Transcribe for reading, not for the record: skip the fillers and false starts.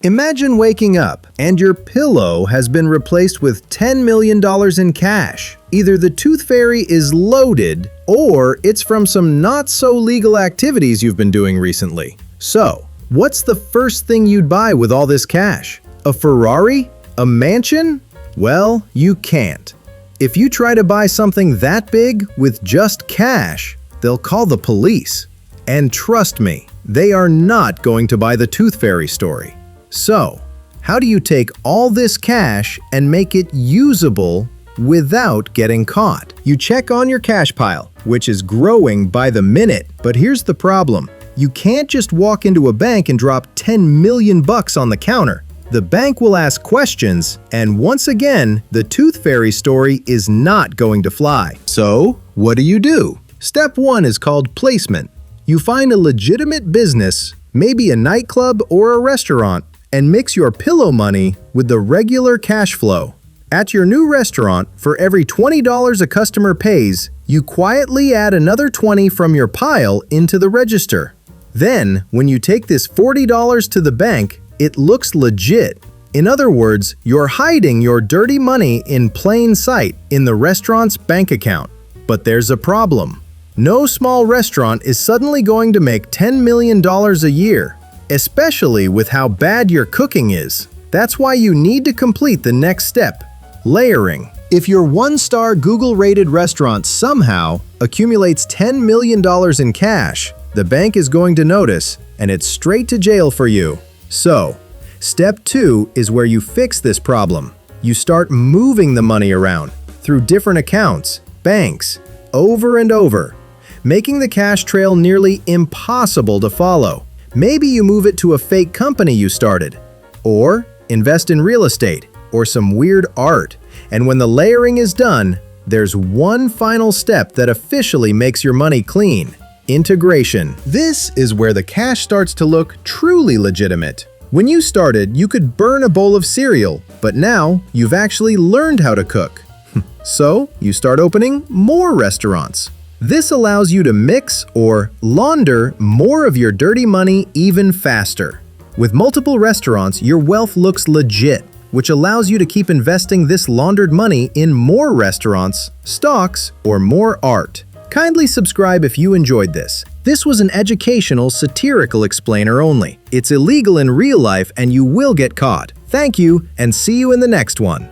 Imagine waking up and your pillow has been replaced with $10 million in cash. Either the tooth fairy is loaded or it's from some not-so-legal activities you've been doing recently. So, what's the first thing you'd buy with all this cash? A Ferrari? A mansion? Well, you can't. If you try to buy something that big with just cash, they'll call the police. And trust me, they are not going to buy the tooth fairy story. So, how do you take all this cash and make it usable without getting caught? You check on your cash pile, which is growing by the minute. But here's the problem. You can't just walk into a bank and drop 10 million bucks on the counter. The bank will ask questions, and once again, the tooth fairy story is not going to fly. So, what do? Step 1 is called placement. You find a legitimate business, maybe a nightclub or a restaurant, and mix your pillow money with the regular cash flow. At your new restaurant, for every $20 a customer pays, you quietly add another $20 from your pile into the register. Then, when you take this $40 to the bank, it looks legit. In other words, you're hiding your dirty money in plain sight in the restaurant's bank account. But there's a problem. No small restaurant is suddenly going to make $10 million a year. Especially with how bad your cooking is. That's why you need to complete the next step, layering. If your one-star Google-rated restaurant somehow accumulates $10 million in cash, the bank is going to notice, and it's straight to jail for you. So, step 2 is where you fix this problem. You start moving the money around through different accounts, banks, over and over, making the cash trail nearly impossible to follow. Maybe you move it to a fake company you started, or invest in real estate, or some weird art. And when the layering is done, there's one final step that officially makes your money clean: integration. This is where the cash starts to look truly legitimate. When you started, you could burn a bowl of cereal, but now you've actually learned how to cook. So, you start opening more restaurants. This allows you to mix or launder more of your dirty money even faster. With multiple restaurants, your wealth looks legit, which allows you to keep investing this laundered money in more restaurants, stocks, or more art. Kindly subscribe if you enjoyed this. This was an educational, satirical explainer only. It's illegal in real life and you will get caught. Thank you, and see you in the next one.